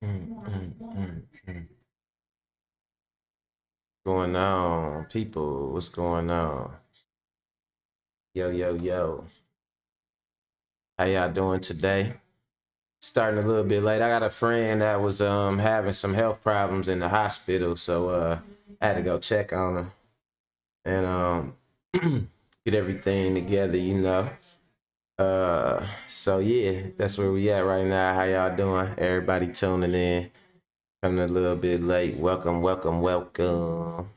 Going on, people? What's going on? Yo, yo, yo. How y'all doing today? Starting a little bit late. I got a friend that was having some health problems in the hospital, so I had to go check on her and get everything together, you know. So yeah, that's where we at right now. How y'all doing? Everybody tuning in. Coming a little bit late. Welcome, welcome, welcome.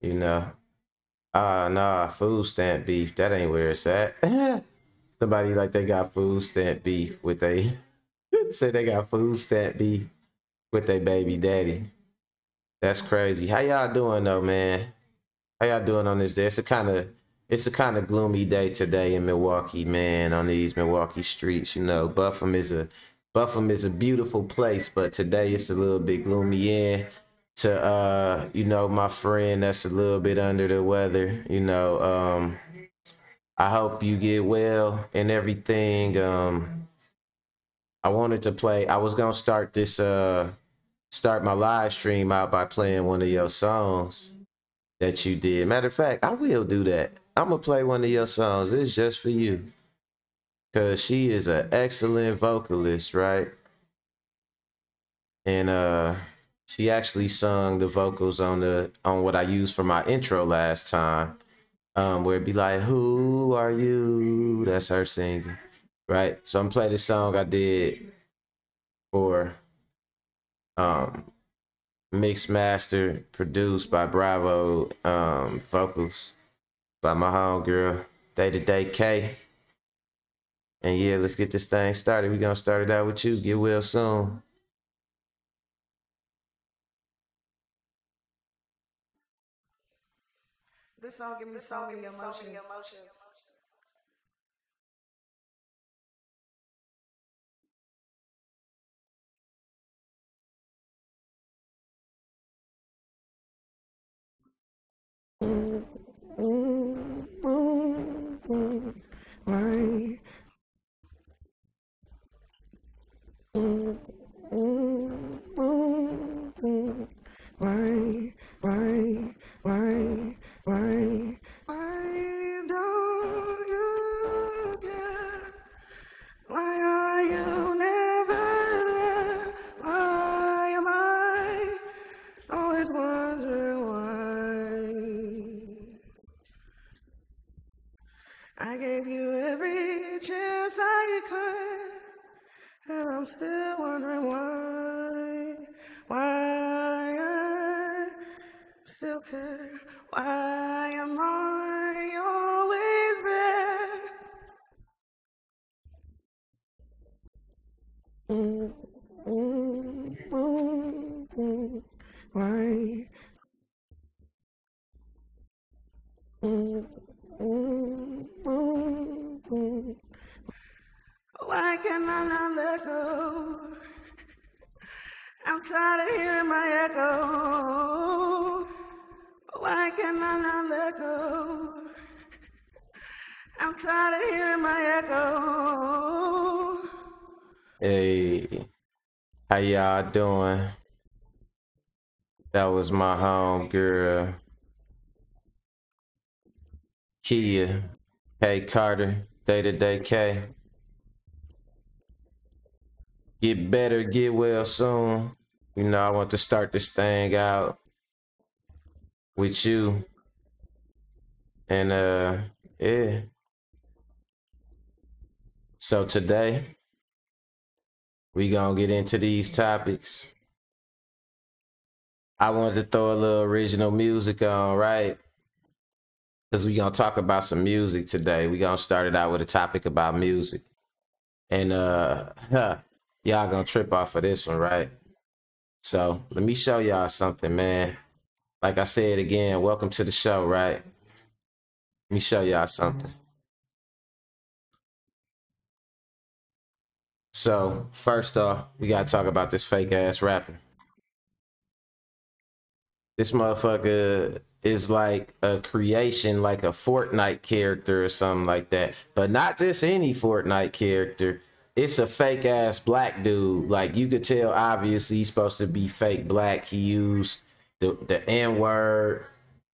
You know. Nah, food stamp beef. That ain't where it's at. Somebody like they got food stamp beef with they say they got food stamp beef with their baby daddy. That's crazy. How y'all doing though, man? How y'all doing on this day? It's a kind of gloomy day today in Milwaukee, man. On these Milwaukee streets, you know, Buffum is a beautiful place, but today it's a little bit gloomy. In to my friend that's a little bit under the weather. I hope you get well and everything. I wanted to play. I was gonna start my live stream out by playing one of your songs that you did. Matter of fact, I will do that. I'm gonna play one of your songs. It's just for you, cause she is an excellent vocalist, right? And she actually sung the vocals on what I used for my intro last time. Where it'd be like, "Who are you?" That's her singing, right? So I'm playing this song I did for um mixed master produced by Bravo vocals by my homegirl Day to Day K. And yeah, let's get this thing started. We gonna start it out with you. Get well soon. This song give me so many emotions. Why? Why? Why? Why? Why? Why don't you care? Why are you never there? Why am I always wondering why? I gave you every chance I could, and I'm still wondering why. Why I still care. Why am I always there? Why? Why can I not let go? I'm tired of hearing my echo. Why can I not let go? I'm tired of hearing my echo. Hey, how y'all doing? That was my homegirl Kia. Hey Carter, Day to Day K. Get better, get well soon. You know, I want to start this thing out with you. And yeah. So today we gonna get into these topics. I wanted to throw a little original music on, right? Because we gonna talk about some music today. We gonna start it out with a topic about music. And y'all gonna trip off of this one, right? So let me show y'all something, man. Like I said again, welcome to the show, right? Let me show y'all something. So first off, we gotta talk about this fake ass rapper. This motherfucker is like a creation, like a Fortnite character or something like that. But not just any Fortnite character. it's a fake ass black dude. Like you could tell, obviously he's supposed to be fake black. He used the N word.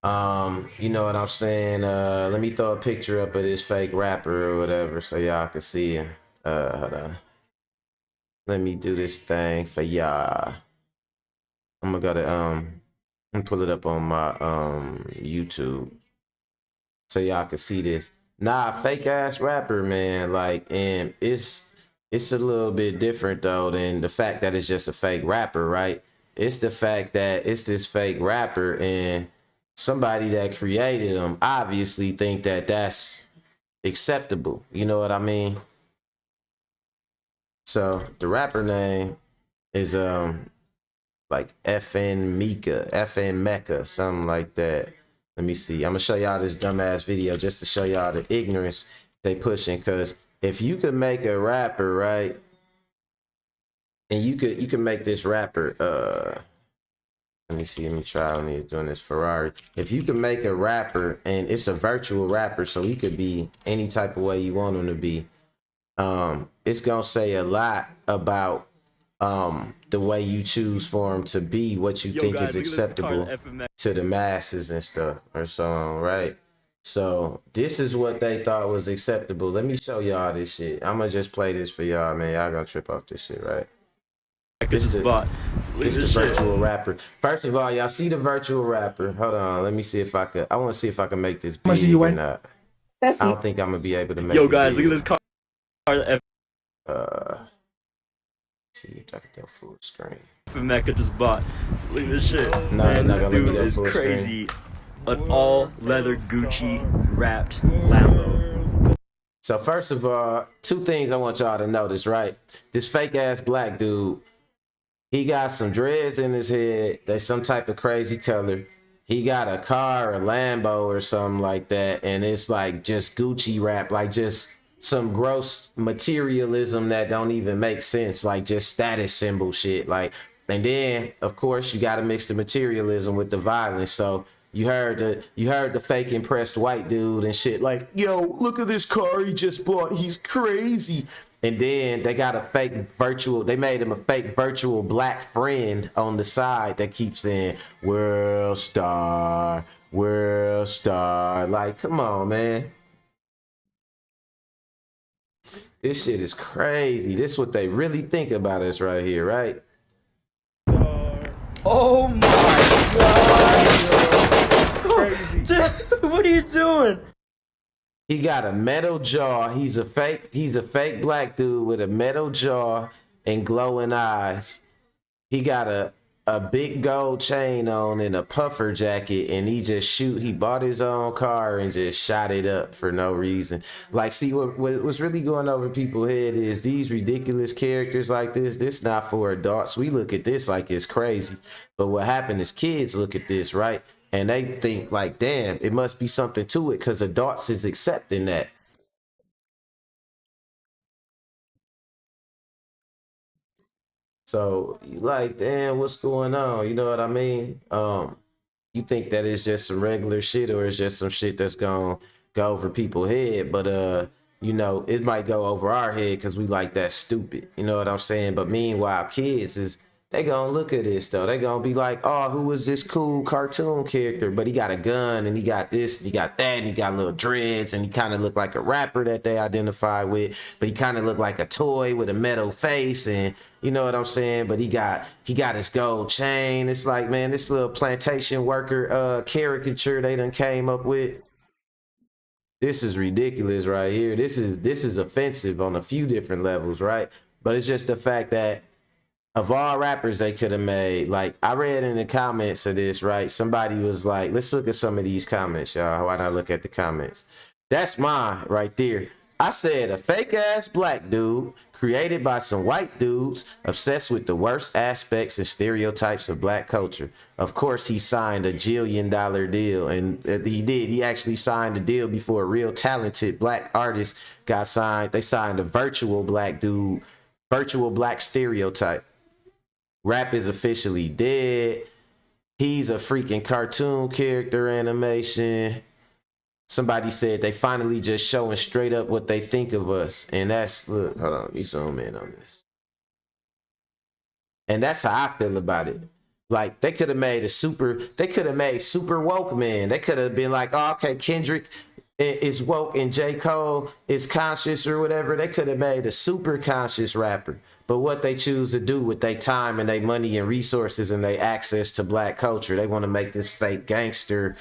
You know what I'm saying? Let me throw a picture up of this fake rapper or whatever so y'all can see him. Hold on. Let me do this thing for y'all. I'm gonna go to I'm gonna pull it up on my YouTube so y'all can see this. Nah, fake ass rapper, man. Like, and it's a little bit different though than the fact that it's just a fake rapper, right? It's the fact that it's this fake rapper and somebody that created him obviously think that that's acceptable. You know what I mean? So the rapper name is like FN Mika, FN Mecca, something like that. Let me see. I'm gonna show y'all this dumbass video just to show y'all the ignorance they pushing. Cause if you could make a rapper, right, and you could make this rapper, let me see, let me try on these doing this Ferrari. If you could make a rapper and it's a virtual rapper, so he could be any type of way you want him to be, it's gonna say a lot about the way you choose for him to be, what you think is acceptable to the masses and stuff or so on, right? So this is what they thought was acceptable. Let me show y'all this shit. I'm gonna just play this for y'all, man. Y'all gonna trip off this shit, right? This the virtual rapper. First of all, y'all see the virtual rapper. Hold on, let me see if I could. I want to see if I can make this big or not. I don't think I'm gonna be able to make. Yo, guys, look at this car. See if I can go full screen. Mecca just bought. Look at this shit. No, man, this dude is crazy. An all leather Gucci wrapped Lambo. So first of all, two things I want y'all to notice, right? This fake ass black dude, he got some dreads in his head. That's some type of crazy color. He got a car, a Lambo or something like that. And it's like just Gucci wrap, like just some gross materialism that don't even make sense, like just status symbol shit. Like, and then of course you got to mix the materialism with the violence. So you heard the fake impressed white dude and shit like, yo, look at this car he just bought, he's crazy. And then they got a fake virtual, they made him a fake virtual black friend on the side that keeps saying world star, world star. Like, come on, man. This shit is crazy. This is what they really think about us right here, right? Oh my god! Crazy. Dude, what are you doing? He got a metal jaw. He's a fake black dude with a metal jaw and glowing eyes. He got a big gold chain on and a puffer jacket, and he bought his own car and just shot it up for no reason. Like, see, what's really going over people's head is these ridiculous characters like this not for adults. We look at this like it's crazy, but what happened is kids look at this, right, and they think like, damn, it must be something to it because adults is accepting that. So you like, damn, what's going on? You know what I mean? You think that it's just some regular shit or it's just some shit that's gonna go over people's head, but you know, it might go over our head because we like that stupid. You know what I'm saying? But meanwhile, kids they gonna look at this though. They gonna be like, oh, who is this cool cartoon character? But he got a gun and he got this and he got that and he got little dreads and he kind of looked like a rapper that they identify with, but he kind of looked like a toy with a metal face, and you know what I'm saying? But he got his gold chain. It's like, man, this little plantation worker caricature they done came up with. This is ridiculous right here. This is offensive on a few different levels, right? But it's just the fact that of all rappers they could have made, like I read in the comments of this, right? Somebody was like, let's look at some of these comments, y'all. Why not look at the comments? That's mine right there. I said a fake ass black dude created by some white dudes obsessed with the worst aspects and stereotypes of black culture. Of course, he signed a $1 jillion deal, and he did. He actually signed a deal before a real talented black artist got signed. They signed a virtual black dude, virtual black stereotype. Rap is officially dead. He's a freaking cartoon character animation. somebody said they finally just showing straight up what they think of us. And that's, look, hold on, let me zoom in on this. And that's how I feel about it. Like they could have made super woke, man. They could have been like, oh, okay, Kendrick is woke and J. Cole is conscious or whatever. They could have made a super conscious rapper. But what they choose to do with their time and their money and resources and their access to black culture, they want to make this fake gangster,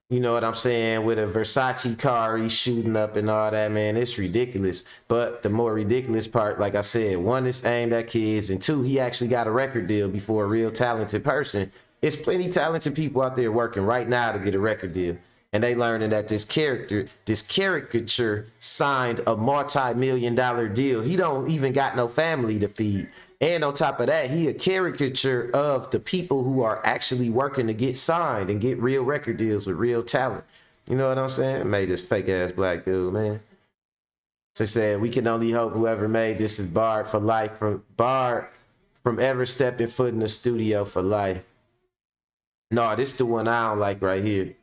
you know what I'm saying, with a Versace car he's shooting up and all that, man. It's ridiculous. But the more ridiculous part, like I said, one, is aimed at kids, and two, he actually got a record deal before a real talented person. It's plenty talented people out there working right now to get a record deal. And they learning that this caricature signed a multi-million-dollar deal. He don't even got no family to feed. And on top of that, he a caricature of the people who are actually working to get signed and get real record deals with real talent. You know what I'm saying? Made this fake ass black dude, man. So they said, we can only hope whoever made this is barred from ever stepping foot in the studio for life. No, this is the one I don't like right here.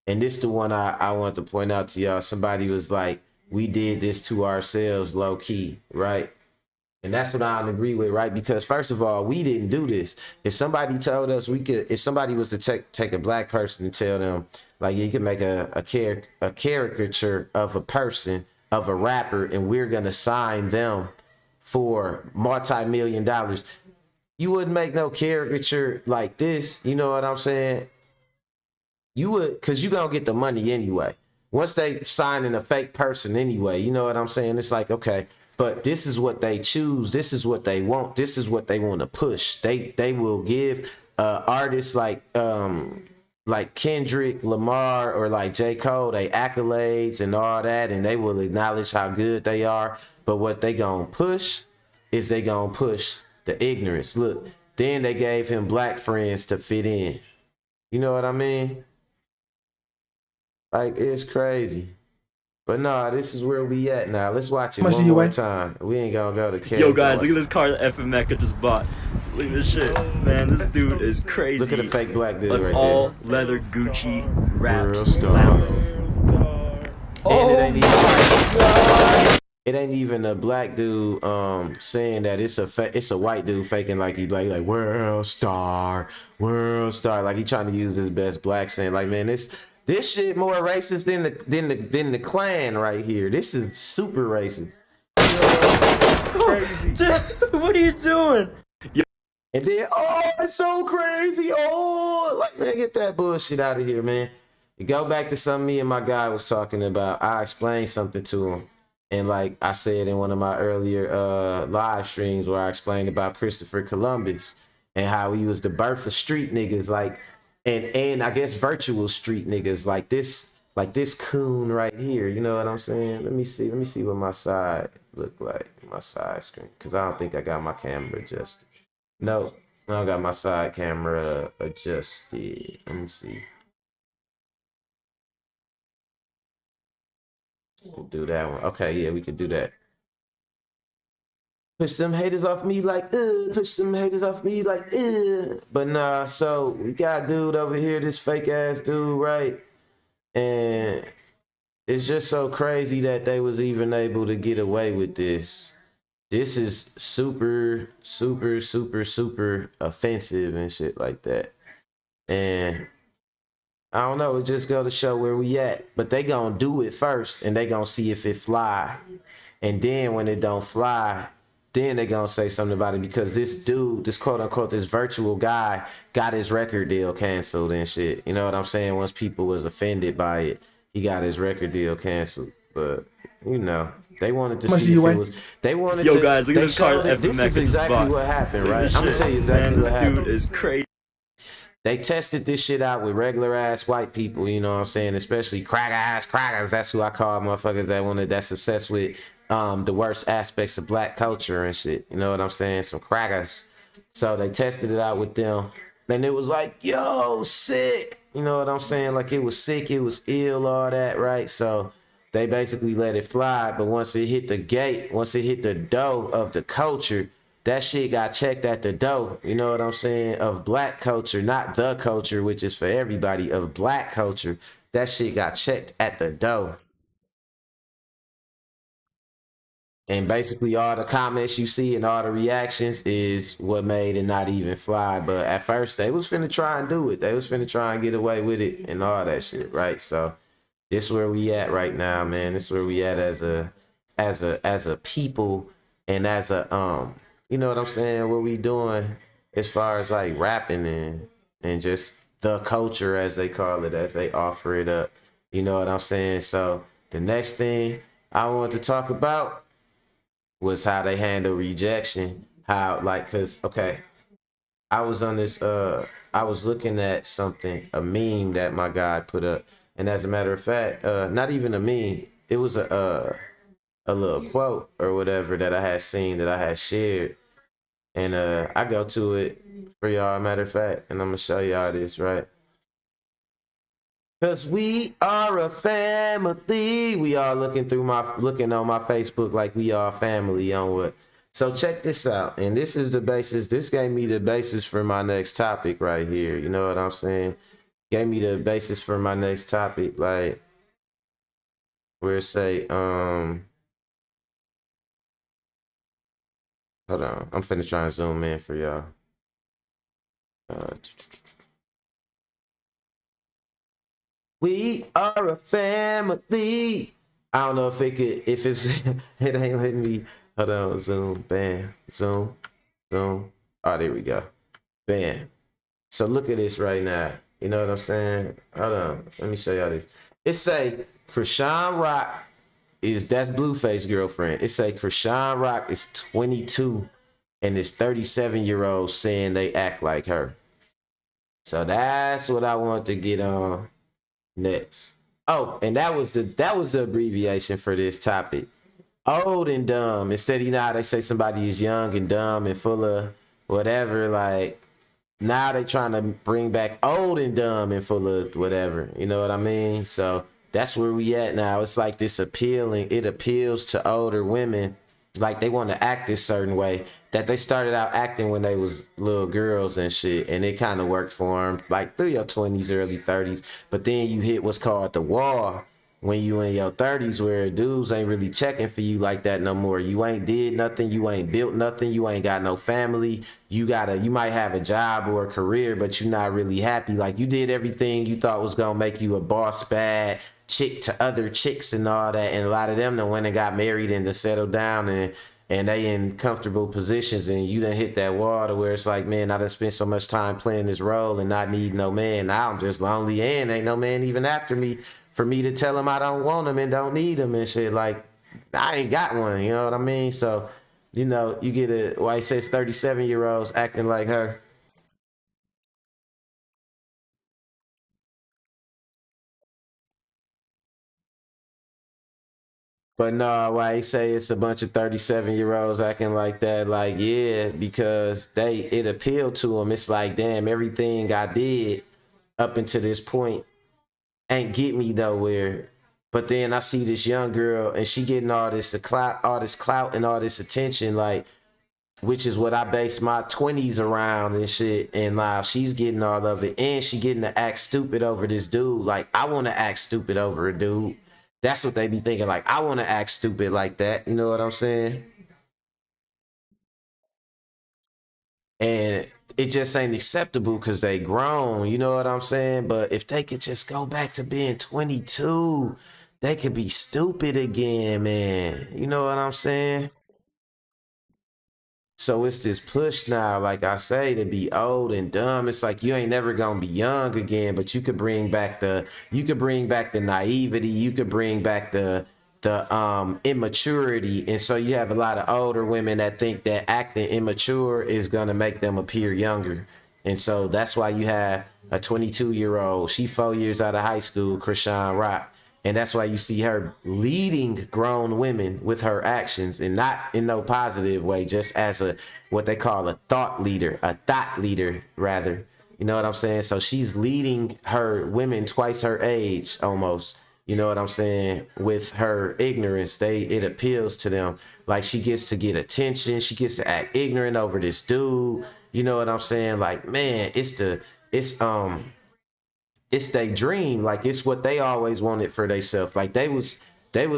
And this is the one I want to point out to y'all. Somebody was like, we did this to ourselves low key, right? And that's what I don't agree with, right? Because first of all, we didn't do this. If somebody told us we could, if somebody was to take a black person and tell them, like, you can make a caricature of a person, of a rapper, and we're gonna sign them for multi-million-dollars, you wouldn't make no caricature like this. You know what I'm saying? You would, because you gonna get the money anyway. Once they signing a fake person anyway, you know what I'm saying? It's like, okay, but this is what they choose. This is what they want. This is what they want to push. They will give artists like Kendrick Lamar or like J. Cole they accolades and all that, and they will acknowledge how good they are. But what they gonna push is they gonna push the ignorance. Look, then they gave him black friends to fit in. You know what I mean? Like, it's crazy. But no, this is where we at now. Let's watch it one more time. We ain't gonna go to K. Yo, guys, look at this car that FM Mecca just bought. Look at this shit. Man, this dude is crazy. Look at the fake black dude An right all there. leather Gucci wrapped Real star. Lambo. And it ain't even a black dude saying that it's a white dude faking like he black, like world star. Like he trying to use his best black saying, like, man, this shit more racist than the Klan right here. This is super racist. Crazy. What are you doing? And then, oh, it's so crazy. Oh, like, man, get that bullshit out of here, man. You go back to something me and my guy was talking about. I explained something to him. And like I said in one of my earlier live streams where I explained about Christopher Columbus and how he was the birth of street niggas, like, and I guess virtual street niggas like this coon right here. You know what I'm saying? Let me see what my side look like, my side screen, because I don't think I got my camera adjusted. No, I don't got my side camera adjusted. Let me see. We'll do that one. Okay, yeah, we could do that. Push them haters off me like, push them haters off me like, But nah, so we got a dude over here, this fake ass dude, right? And it's just so crazy that they was even able to get away with this. This is super, super, super, super offensive and shit like that. And I don't know, it just go to show where we at. But they gonna do it first and they gonna see if it fly. And then when it don't fly, then they gonna say something about it, because this dude, this quote unquote, this virtual guy got his record deal canceled and shit. You know what I'm saying? Once people was offended by it, he got his record deal canceled. But you know, they wanted to see if it was. They wanted to. Yo, guys, look at this car. This is exactly what happened, right? I'm gonna tell you exactly what happened. This dude is crazy. They tested this shit out with regular ass white people, you know what I'm saying? Especially Kraggas. That's who I call motherfuckers that's obsessed with the worst aspects of black culture and shit. You know what I'm saying? Some Kraggas. So they tested it out with them. And it was like, yo, sick. You know what I'm saying? Like, it was sick, it was ill, all that, right? So they basically let it fly. But once it hit the gate, once it hit the door of the culture, that shit got checked at the door, you know what I'm saying, of black culture, not the culture, which is for everybody, of black culture. that shit got checked at the door. And basically all the comments you see and all the reactions is what made it not even fly. But at first they was finna try and do it. They was finna try and get away with it and all that shit, right? So this where we at right now, man. This where we at as a people and as a you know what I'm saying, what we doing as far as like rapping and just the culture as they call it, as they offer it up. You know what I'm saying? So the next thing I want to talk about was how they handle rejection. How like cause okay, I was on this I was looking at something, a meme that my guy put up. And as a matter of fact, not even a meme, it was a little quote or whatever that I had seen that I had shared. And I go to it for y'all, matter of fact, and I'm gonna show y'all this, right? Cause we are a family. We all looking on my Facebook like we are family on what. So check this out. And this is the basis. This gave me the basis for my next topic right here. You know what I'm saying? Gave me the basis for my next topic, like where it say, hold on. I'm finna try and zoom in for y'all. We are a family. I don't know if it could, if it's, it ain't letting me. Hold on, zoom, bam, zoom, zoom. Oh, there we go. Bam. So look at this right now. You know what I'm saying? Hold on, let me show y'all this. It say Krishan Rock that's Blueface girlfriend. It say Krishan Rock is 22 and this 37-year-old saying they act like her. So that's what I want to get on next. Oh, and that was the abbreviation for this topic. Old and dumb. Instead, you know how they say somebody is young and dumb and full of whatever, like now they trying to bring back old and dumb and full of whatever. You know what I mean? So that's where we at now. It's like this appealing. It appeals to older women. Like they want to act this certain way that they started out acting when they was little girls and shit, and it kind of worked for them, like through your 20s, early 30s. But then you hit what's called the wall when you in your 30s, where dudes ain't really checking for you like that no more. You ain't did nothing, you ain't built nothing, you ain't got no family. You might have a job or a career, but you're not really happy. Like you did everything you thought was gonna make you a boss bad chick to other chicks and all that, and a lot of them that went and got married and to settle down and they in comfortable positions, and you done hit that wall to where it's like, man, I done spent so much time playing this role and not need no man. Now I'm just lonely and ain't no man even after me for me to tell him I don't want him and don't need him and shit. Like I ain't got one, you know what I mean? So, you know, you get why he says 37-year-olds acting like her. But no, why he say it's a bunch of 37-year-olds acting like that? Like, yeah, because it appealed to them. It's like, damn, everything I did up until this point ain't get me nowhere. But then I see this young girl and she getting all this clout and all this attention, like, which is what I base my 20s around and shit. And like she's getting all of it, and she getting to act stupid over this dude. Like I want to act stupid over a dude. That's what they be thinking. Like I want to act stupid like that. You know what I'm saying? And it just ain't acceptable because they grown. You know what I'm saying? But if they could just go back to being 22, they could be stupid again, man. You know what I'm saying? So it's this push now, like I say, to be old and dumb. It's like you ain't never gonna be young again, but you could bring back the naivety, you could bring back the immaturity. And so you have a lot of older women that think that acting immature is gonna make them appear younger. And so that's why you have a 22-year-old, she 4 years out of high school, Krishan Rock. And that's why you see her leading grown women with her actions, and not in no positive way, just as what they call a thought leader rather. You know what I'm saying? So she's leading her women twice her age almost. You know what I'm saying? With her ignorance, it appeals to them. Like she gets to get attention, she gets to act ignorant over this dude. You know what I'm saying? Like, man, it's it's their dream. Like it's what they always wanted for themselves. Like they was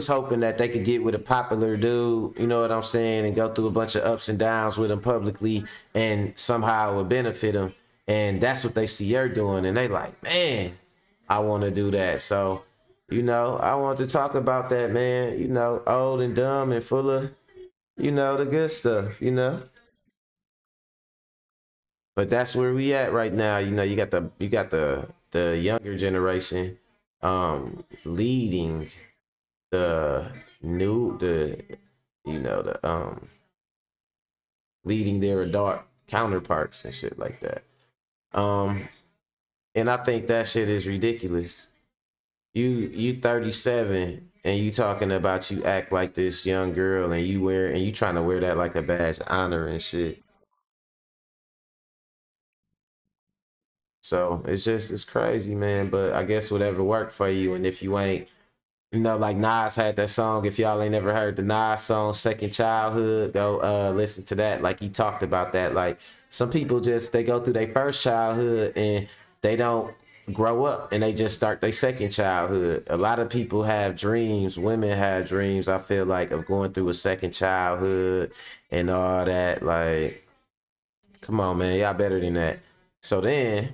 hoping that they could get with a popular dude, you know what I'm saying, and go through a bunch of ups and downs with him publicly, and somehow it would benefit them. And that's what they see her doing, and they like, man, I want to do that. So, I want to talk about that, man. Old and dumb and full of, the good stuff. But that's where we at right now. You got the younger generation leading the new the you know the leading their adult counterparts and shit like that. Um and I think that shit is ridiculous. You 37 and you talking about you act like this young girl, and you trying to wear that like a badge of honor and shit. So it's crazy, man. But I guess whatever worked for you, and if you ain't, like Nas had that song. If y'all ain't never heard the Nas song "Second Childhood," go listen to that. Like he talked about that. Like some people they go through their first childhood and they don't grow up, and they just start their second childhood. A lot of people have dreams. Women have dreams, I feel like, of going through a second childhood and all that. Like, come on, man, y'all better than that. So then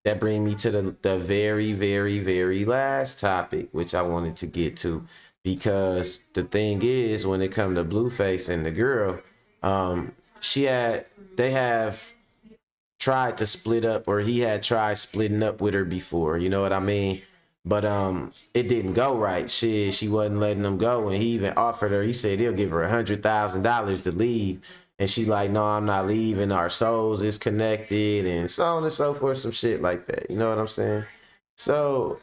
that brings me to the very, very, very last topic, which I wanted to get to, because the thing is, when it comes to Blueface and the girl, they have tried to split up, or he had tried splitting up with her before, you know what I mean? But it didn't go right. She wasn't letting them go, and he even offered her. He said he'll give her $100,000 to leave, and she like, no, I'm not leaving. Our souls is connected, and so on and so forth, some shit like that. You know what I'm saying? So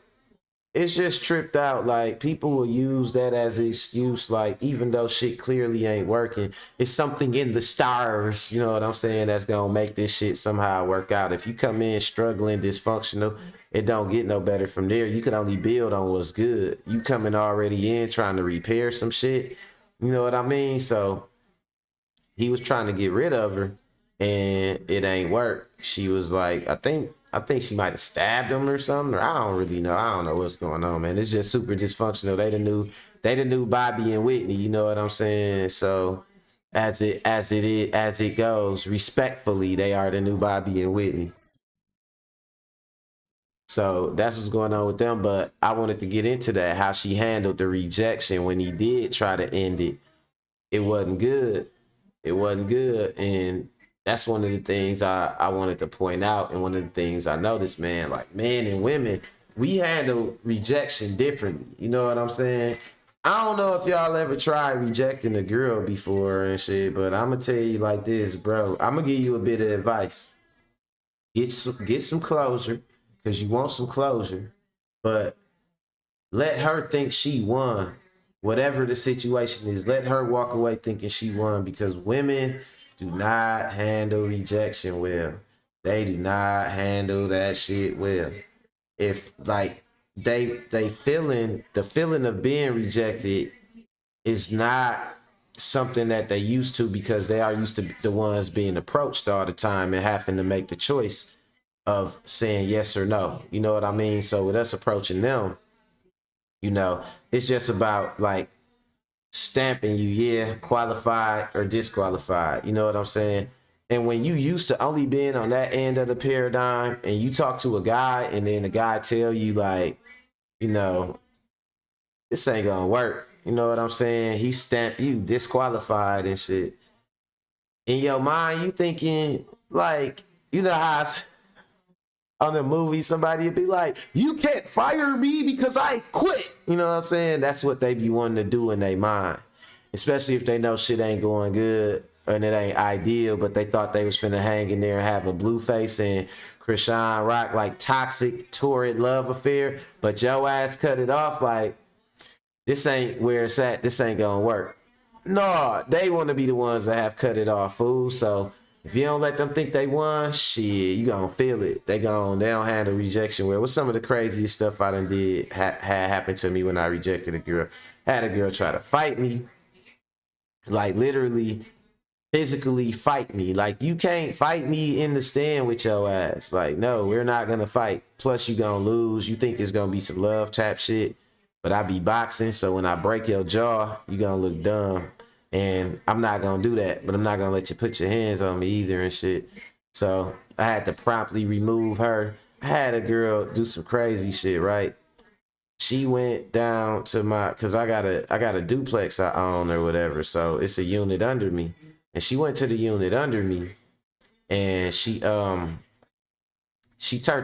it's just tripped out. Like people will use that as an excuse, like even though shit clearly ain't working, it's something in the stars, you know what I'm saying, that's gonna make this shit somehow work out. If you come in struggling, dysfunctional, it don't get no better from there. You can only build on what's good. You coming already in trying to repair some shit, you know what I mean? So he was trying to get rid of her, and it ain't work. She was like, I think she might have stabbed him or something, or I don't really know. I don't know what's going on, man. It's just super dysfunctional. They the new Bobby and Whitney, you know what I'm saying? So as it goes, respectfully, they are the new Bobby and Whitney. So that's what's going on with them. But I wanted to get into that, how she handled the rejection when he did try to end it. It wasn't good. It wasn't good. And that's one of the things I wanted to point out. And one of the things I noticed, man, like men and women, we handle rejection differently. You know what I'm saying? I don't know if y'all ever tried rejecting a girl before and shit, but I'm gonna tell you like this, bro. I'm gonna give you a bit of advice. Get some closure, because you want some closure, but let her think she won. Whatever the situation is, let her walk away thinking she won, because women do not handle rejection well. They do not handle that shit well. If like they feeling the feeling of being rejected is not something that they used to, because they are used to the ones being approached all the time and having to make the choice of saying yes or no. You know what I mean? So with us approaching them, it's just about like stamping you, yeah, qualified or disqualified. You know what I'm saying? And when you used to only being on that end of the paradigm, and you talk to a guy, and then the guy tell you like, you know, this ain't gonna work. You know what I'm saying? He stamped you disqualified and shit. In your mind, you thinking like, you know how on the movie somebody would be like, you can't fire me because I quit. You know what I'm saying? That's what they be wanting to do in their mind. Especially if they know shit ain't going good and it ain't ideal, but they thought they was finna hang in there and have a Blueface and Krishan Rock like toxic, torrid love affair. But your ass cut it off like, this ain't where it's at. This ain't gonna work. No, they want to be the ones that have cut it off, fool. So if you don't let them think they won, shit, you gonna feel it. They don't handle rejection well. What's some of the craziest stuff I done did had happened to me when I rejected a girl? Had a girl try to fight me, like literally physically fight me. Like, you can't fight me in the stand with your ass. Like, no, we're not gonna fight. Plus, you gonna lose. You think it's gonna be some love tap shit, but I be boxing, so when I break your jaw, you gonna look dumb. And I'm not gonna do that, but I'm not gonna let you put your hands on me either and shit. So I had to promptly remove her. I had a girl do some crazy shit, right? She went down to my, cause I got a duplex I own or whatever, so it's a unit under me. And she went to the unit under me, and she turned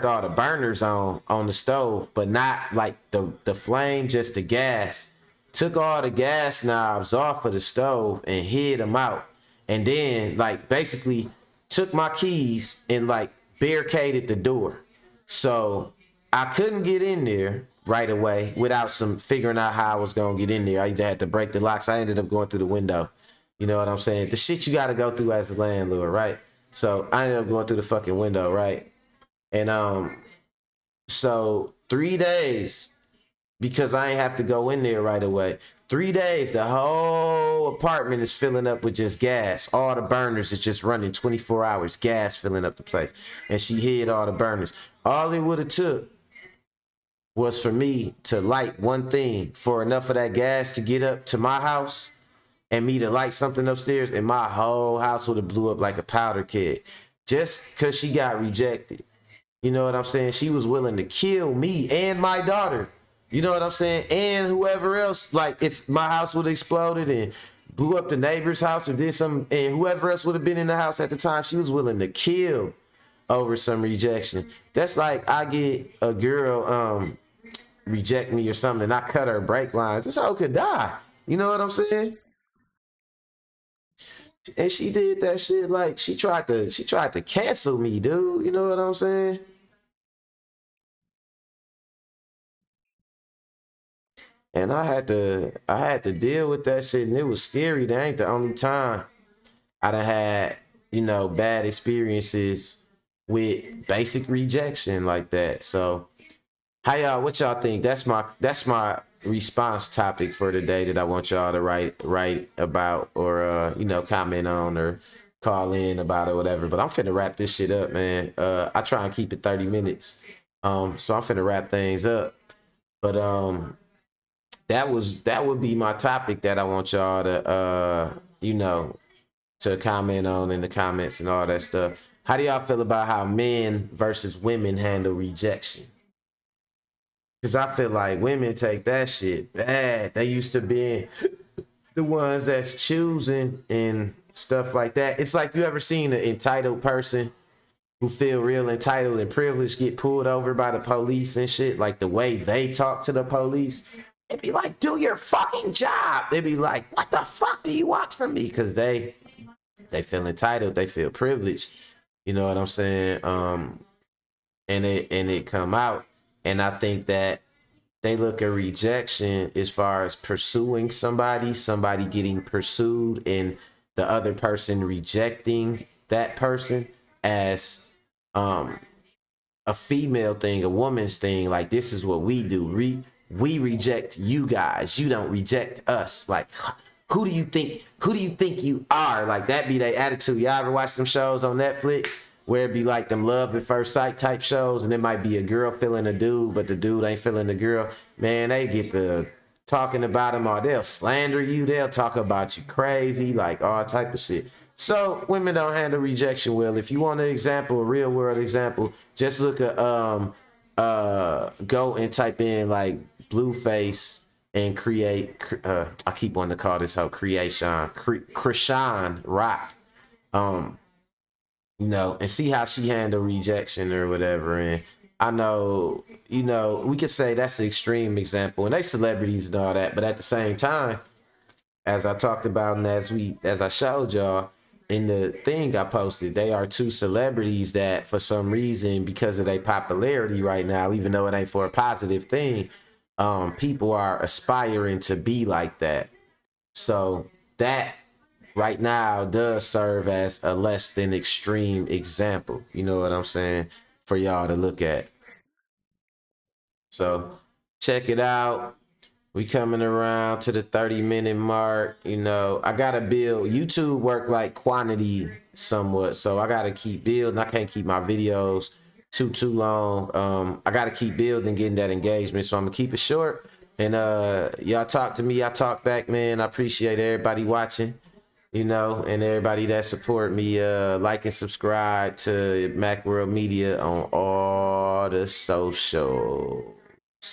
all the burners on the stove, but not like the flame, just the gas. Took all the gas knobs off of the stove and hid them out, and then like basically took my keys and like barricaded the door. So I couldn't get in there right away without some figuring out how I was gonna get in there. I either had to break the locks. I ended up going through the window. You know what I'm saying? The shit you gotta go through as a landlord, right? So I ended up going through the fucking window, right? And so 3 days, because I ain't have to go in there right away. 3 days, the whole apartment is filling up with just gas. All the burners is just running 24 hours, gas filling up the place. And she hid all the burners. All it would have took was for me to light one thing for enough of that gas to get up to my house, and me to light something upstairs, and my whole house would have blew up like a powder keg. Just because she got rejected. You know what I'm saying? She was willing to kill me and my daughter. You know what I'm saying? And whoever else, like if my house would have exploded and blew up the neighbor's house or did something, and whoever else would have been in the house at the time, she was willing to kill over some rejection. That's like I get a girl reject me or something, and I cut her brake lines. This hoe could die. You know what I'm saying? And she did that shit like she tried to cancel me, dude. You know what I'm saying? And I had to deal with that shit, and it was scary. That ain't the only time I done had, bad experiences with basic rejection like that. So how y'all, what y'all think? That's my response topic for today that I want y'all to write about, or comment on, or call in about, or whatever. But I'm finna wrap this shit up, man. I try and keep it 30 minutes. So I'm finna wrap things up. But that would be my topic that I want y'all to comment on in the comments and all that stuff. How do y'all feel about how men versus women handle rejection? Because I feel like women take that shit bad. They used to be the ones that's choosing and stuff like that. It's like, you ever seen an entitled person who feel real entitled and privileged get pulled over by the police and shit? Like the way they talk to the police. They'd be like, do your fucking job. They'd be like, what the fuck do you want from me? Because they feel entitled. They feel privileged. You know what I'm saying? And it come out. And I think that they look at rejection as far as pursuing somebody getting pursued, and the other person rejecting that person as a female thing, a woman's thing. Like, this is what we do. We reject you guys. You don't reject us. Like, who do you think you are? Like, that be their attitude. Y'all ever watch some shows on Netflix where it be like them love at first sight type shows, and it might be a girl feeling a dude, but the dude ain't feeling the girl? Man, they get to talking about them, or they'll slander you. They'll talk about you crazy, like all type of shit. So women don't handle rejection well. If you want an example, a real world example, just look at go and type in like Blueface and create. I keep wanting to call this hoe Krishan Rock. And see how she handle rejection or whatever. And I know, we could say that's an extreme example, and they celebrities and all that, but at the same time, as I talked about, and as I showed y'all in the thing I posted, they are two celebrities that for some reason, because of their popularity right now, even though it ain't for a positive thing, people are aspiring to be like that. So that right now does serve as a less than extreme example. You know what I'm saying? For y'all to look at. So check it out. We coming around to the 30-minute mark. You know, I gotta build. YouTube work like quantity somewhat, so I gotta keep building. I can't keep my videos too long. I gotta keep building, getting that engagement. So I'm gonna keep it short. And y'all talk to me, I talk back, man. I appreciate everybody watching, you know, and everybody that support me. Like and subscribe to Macworld Media on all the socials.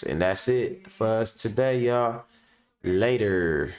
And that's it for us today, y'all. Later.